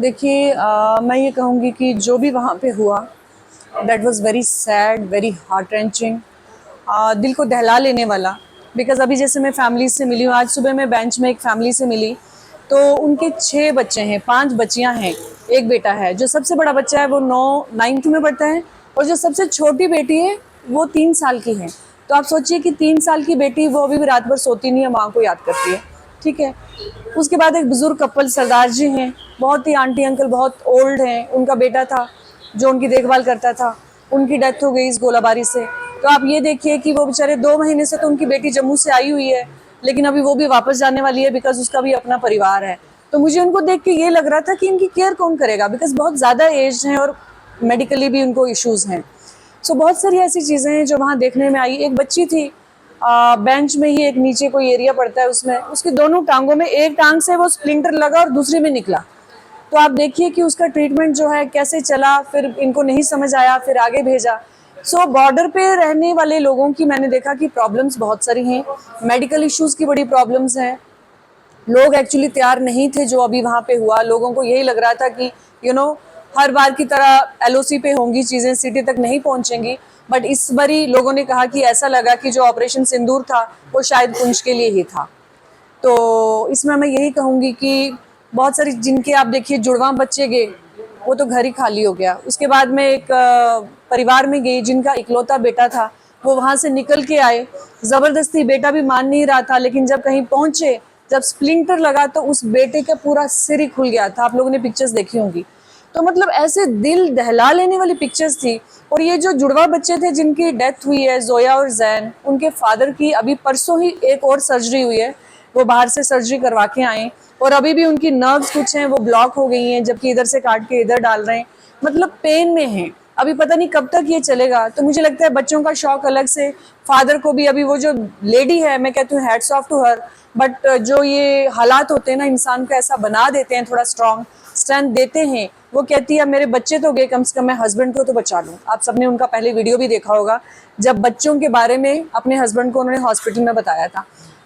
देखिए मैं ये कहूँगी कि जो भी वहाँ पे हुआ that was very sad, very heart wrenching, दिल को दहला लेने वाला। बिकॉज अभी जैसे मैं फैमिली से मिली हूँ, आज सुबह मैं बेंच में एक फैमिली से मिली, तो उनके 6 बच्चे हैं, 5 बच्चियाँ हैं, एक बेटा है। जो सबसे बड़ा बच्चा है वो 9th में पढ़ता है, और जो सबसे छोटी बेटी है वो 3 साल की है। तो आप सोचिए कि 3 साल की बेटी, वो अभी भी रात भर सोती नहीं है, माँ को याद करती है। ठीक है। उसके बाद एक बुजुर्ग कपल सरदार जी हैं, बहुत ही आंटी अंकल बहुत ओल्ड हैं, उनका बेटा था जो उनकी देखभाल करता था, उनकी डेथ हो गई इस गोलाबारी से। तो आप ये देखिए कि वो बेचारे 2 महीने से, तो उनकी बेटी जम्मू से आई हुई है, लेकिन अभी वो भी वापस जाने वाली है बिकॉज उसका भी अपना परिवार है। तो मुझे उनको देख के ये लग रहा था कि इनकी केयर कौन करेगा, बिकॉज बहुत ज़्यादा एज हैं और मेडिकली भी उनको इश्यूज़ हैं। सो बहुत सारी ऐसी चीज़ें हैं जो वहाँ देखने में आई। एक बच्ची थी, बेंच में ही एक नीचे कोई एरिया पड़ता है, उसमें उसकी दोनों टांगों में, एक टांग से वो स्प्लिंटर लगा और दूसरी में निकला। तो आप देखिए कि उसका ट्रीटमेंट जो है कैसे चला, फिर इनको नहीं समझ आया, फिर आगे भेजा। सो बॉर्डर पे रहने वाले लोगों की मैंने देखा कि प्रॉब्लम्स बहुत सारी हैं, मेडिकल इश्यूज़ की बड़ी प्रॉब्लम्स हैं। लोग एक्चुअली तैयार नहीं थे जो अभी वहाँ पे हुआ। लोगों को यही लग रहा था कि हर बार की तरह एलओसी पे होंगी चीज़ें, सिटी तक नहीं पहुँचेंगी। बट इस बारी लोगों ने कहा कि ऐसा लगा कि जो ऑपरेशन सिंदूर था वो शायद पुंछ के लिए ही था। तो इसमें मैं यही कहूँगी कि बहुत सारी, जिनके आप देखिए जुड़वा बच्चे गए, वो तो घर ही खाली हो गया। उसके बाद में एक परिवार में गई जिनका इकलौता बेटा था, वो वहाँ से निकल के आए। ज़बरदस्ती बेटा भी मान नहीं रहा था, लेकिन जब कहीं पहुँचे, जब स्प्लिंटर लगा तो उस बेटे का पूरा सिर ही खुल गया था। आप लोगों ने पिक्चर्स देखी होंगी। तो मतलब ऐसे दिल दहला लेने वाली पिक्चर्स थी। और ये जो जुड़वा बच्चे थे जिनकी डेथ हुई है, जोया और जैन, उनके फादर की अभी परसों ही एक और सर्जरी हुई है, वो बाहर से सर्जरी करवा के आए, और अभी भी उनकी नर्व्स कुछ हैं वो ब्लॉक हो गई हैं, जबकि इधर से काट के इधर डाल रहे हैं। मतलब पेन में हैं, अभी पता नहीं कब तक ये चलेगा। तो मुझे लगता है बच्चों का शौक अलग से, फादर को भी। अभी वो जो लेडी है, मैं कहती हूँ hats off to her. But जो ये हालात होते हैं ना, इंसान को ऐसा बना देते हैं, थोड़ा स्ट्रेंथ देते हैं। वो कहती है मेरे बच्चे तो गए, कम से कम मैं हस्बैंड को तो बचा लूँ। आप सबने उनका पहले वीडियो भी देखा होगा, जब बच्चों के बारे में अपने हस्बैंड को उन्होंने हॉस्पिटल में बताया था।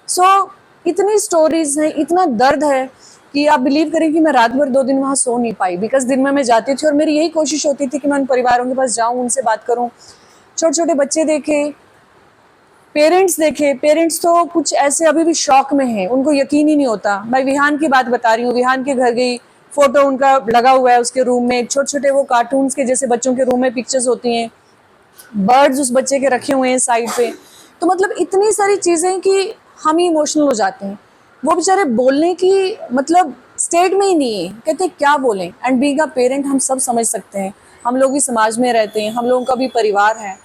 सो इतनी स्टोरीज हैं, इतना दर्द है कि आप बिलीव करें कि मैं रात भर 2 दिन वहाँ सो नहीं पाई। बिकॉज दिन में मैं जाती थी और मेरी यही कोशिश होती थी कि मैं उन परिवारों के पास जाऊँ, उनसे बात करूँ। छोटे छोटे बच्चे देखे, पेरेंट्स देखे। पेरेंट्स तो कुछ ऐसे अभी भी शॉक में हैं, उनको यकीन ही नहीं होता। मैं विहान की बात बता रही हूँ, विहान के घर गई, फोटो उनका लगा हुआ है उसके रूम में, छोटे छोटे वो कार्टून्स के जैसे बच्चों के रूम में पिक्चर्स होती हैं, बर्ड्स उस बच्चे के रखे हुए हैं साइड पे। तो मतलब इतनी सारी चीज़ें कि हम ही इमोशनल हो जाते हैं। वो बेचारे बोलने की मतलब स्टेट में ही नहीं है, कहते क्या बोलें। एंड बीइंग अ पेरेंट हम सब समझ सकते हैं, हम लोग भी समाज में रहते हैं, हम लोगों का भी परिवार है।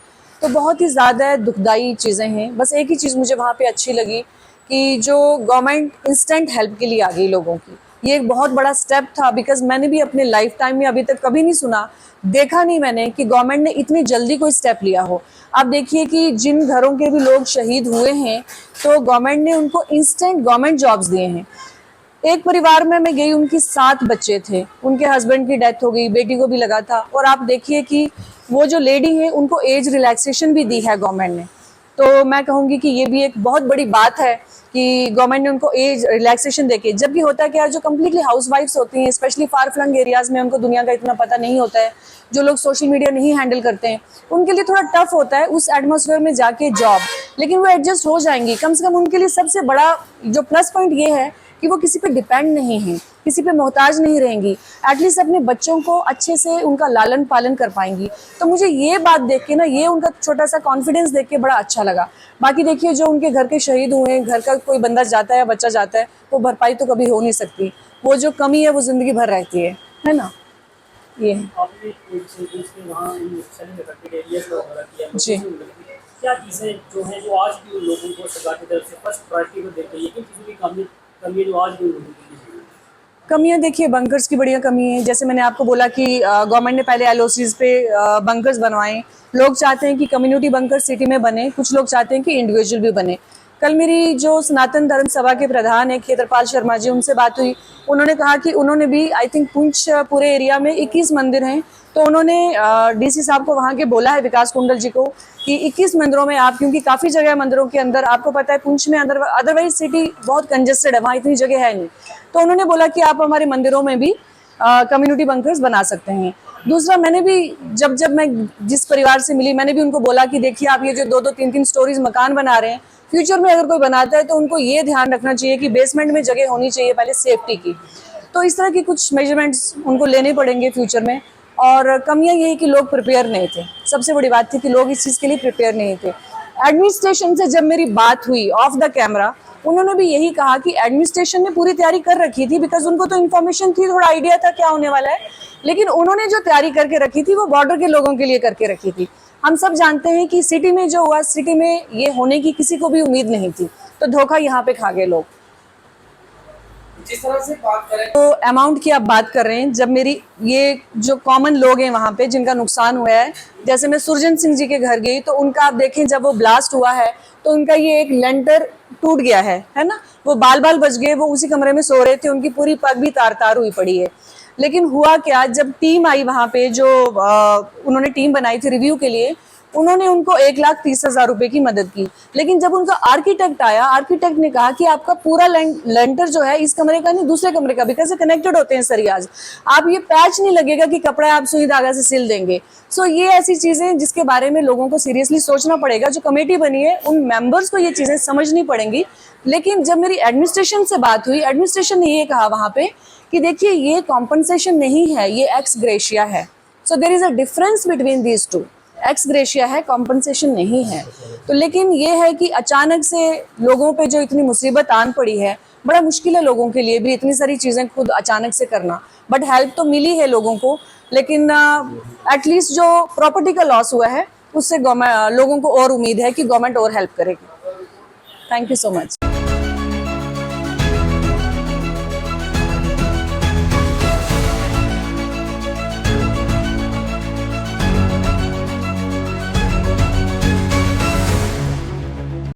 तो बहुत ही ज़्यादा दुखदाई चीज़ें हैं। बस एक ही चीज़ मुझे वहाँ पे अच्छी लगी कि जो गवर्नमेंट इंस्टेंट हेल्प के लिए आ गई लोगों की, ये एक बहुत बड़ा स्टेप था। बिकॉज मैंने भी अपने लाइफ टाइम में अभी तक कभी नहीं सुना, देखा नहीं मैंने कि गवर्नमेंट ने इतनी जल्दी कोई स्टेप लिया हो। आप देखिए कि जिन घरों के भी लोग शहीद हुए हैं, तो गवर्नमेंट ने उनको इंस्टेंट गवर्नमेंट जॉब्स दिए हैं। एक परिवार में मैं गई, उनकी 7 बच्चे थे, उनके हस्बैंड की डेथ हो गई, बेटी को भी लगा था। और आप देखिए कि वो जो लेडी है, उनको एज रिलैक्सेशन भी दी है गवर्नमेंट ने। तो मैं कहूँगी कि ये भी एक बहुत बड़ी बात है कि गवर्नमेंट ने उनको एज रिलैक्सेशन देके। जबकि होता है कि जो कम्प्लीटली हाउस वाइफ्स होती हैं, स्पेशली फार फ्लंग एरियाज़ में, उनको दुनिया का इतना पता नहीं होता है, जो लोग सोशल मीडिया नहीं हैंडल करते हैं, उनके लिए थोड़ा टफ होता है उस एटमॉस्फेयर में जाके जॉब। लेकिन वो एडजस्ट हो जाएंगी। कम से कम उनके लिए सबसे बड़ा जो प्लस पॉइंट ये है कि वो किसी पे डिपेंड नहीं है, किसी पे मोहताज नहीं रहेंगी। एटलीस्ट अपने बच्चों को अच्छे से उनका लालन पालन कर पाएंगी। तो मुझे ये बात देख के ना, ये उनका छोटा सा कॉन्फिडेंस देख के बड़ा अच्छा लगा। बाकी देखिए, जो उनके घर के शहीद हुए हैं, घर का कोई बंदा जाता है या बच्चा जाता है, वो भरपाई तो कभी हो नहीं सकती। वो जो कमी है वो ज़िंदगी भर रहती है ना। ये है जी। क्या चीज़ें जो हैं जो आज भी उन लोगों को सरकार की तरफ से फर्स्ट प्रायोरिटी को देते हैं, ये किन चीज़ों की कमी है जो आज भी उन लोगों की है? कमियां देखिए, बंकर्स की बढ़िया कमी है। जैसे मैंने आपको बोला कि गवर्नमेंट ने पहले एलओसीज पे बंकर्स बनवाए। लोग चाहते हैं कि कम्युनिटी बंकर सिटी में बने, कुछ लोग चाहते हैं कि इंडिविजुअल भी बने। कल मेरी जो सनातन धर्म सभा के प्रधान है खेत्रपाल शर्मा जी, उनसे बात हुई। उन्होंने कहा कि उन्होंने भी आई थिंक पुंछ पूरे एरिया में 21 मंदिर हैं। तो उन्होंने डीसी साहब को वहाँ के बोला है, विकास कुंडल जी को, कि 21 मंदिरों में आप, क्योंकि काफ़ी जगह मंदिरों के अंदर, आपको पता है पुंछ में अदरवाइज सिटी बहुत कंजेस्टेड है, वहाँ इतनी जगह है नहीं। तो उन्होंने बोला कि आप हमारे मंदिरों में भी कम्युनिटी बंकर्स बना सकते हैं। दूसरा, मैंने भी जब मैं जिस परिवार से मिली, मैंने भी उनको बोला कि देखिए आप ये जो 2-2 3-3 स्टोरीज मकान बना रहे हैं, फ्यूचर में अगर कोई बनाता है तो उनको ये ध्यान रखना चाहिए कि बेसमेंट में जगह होनी चाहिए पहले सेफ्टी की। तो इस तरह की कुछ मेजरमेंट्स उनको लेने पड़ेंगे फ्यूचर में। और कमियां ये है कि लोग प्रिपेयर नहीं थे, सबसे बड़ी बात थी कि लोग इस चीज़ के लिए प्रिपेयर नहीं थे। एडमिनिस्ट्रेशन से जब मेरी बात हुई ऑफ द कैमरा, उन्होंने भी यही कहा कि एडमिनिस्ट्रेशन ने पूरी तैयारी कर रखी थी, बिकॉज उनको तो इन्फॉर्मेशन थी, थोड़ा आइडिया था क्या होने वाला है, लेकिन उन्होंने जो तैयारी करके रखी थी वो बॉर्डर के लोगों के लिए करके रखी थी। हम सब जानते हैं कि सिटी में जो हुआ, सिटी में ये होने की किसी को भी उम्मीद नहीं थी, तो धोखा यहाँ पे खा गए लोग। जिस तरह से बात करें तो अमाउंट की आप बात कर रहे हैं, जब मेरी ये जो कॉमन लोग हैं वहाँ पे जिनका नुकसान हुआ है, जैसे मैं सुरजन सिंह जी के घर गई तो उनका आप देखें, जब वो ब्लास्ट हुआ है तो उनका ये एक लेंटर टूट गया है ना, वो बाल बाल बच गए, वो उसी कमरे में सो रहे थे, उनकी पूरी पग भी तार तार हुई पड़ी है। लेकिन हुआ क्या, जब टीम आई वहाँ पे, जो उन्होंने टीम बनाई थी रिव्यू के लिए, उन्होंने उनको 1,30,000 रुपए की मदद की। लेकिन जब उनका आर्किटेक्ट आया, आर्किटेक्ट ने कहा कि आपका पूरा लेंटर जो है इस कमरे का नहीं दूसरे कमरे का, बिकॉज कनेक्टेड होते हैं सरियाज, आप ये पैच नहीं लगेगा कि कपड़ा आप सुई धागा से सिल देंगे। सो ये ऐसी चीजें जिसके बारे में लोगों को सीरियसली सोचना पड़ेगा। जो कमेटी बनी है उन मेंबर्स को ये चीजें समझनी पड़ेंगी। लेकिन जब मेरी एडमिनिस्ट्रेशन से बात हुई, एडमिनिस्ट्रेशन ने ये कहा वहां पे कि देखिए ये कॉम्पनसेशन नहीं है, ये एक्स ग्रेशिया है। So there is a difference between these two. Ex gratia है, कॉम्पनसेशन नहीं है। तो लेकिन ये है कि अचानक से लोगों पे जो इतनी मुसीबत आन पड़ी है, बड़ा मुश्किल है लोगों के लिए भी इतनी सारी चीज़ें खुद अचानक से करना। बट हेल्प तो मिली है लोगों को, लेकिन एटलीस्ट जो प्रॉपर्टी का लॉस हुआ है उससे लोगों को और उम्मीद है कि गवर्नमेंट और हेल्प करेगी। Thank you so much.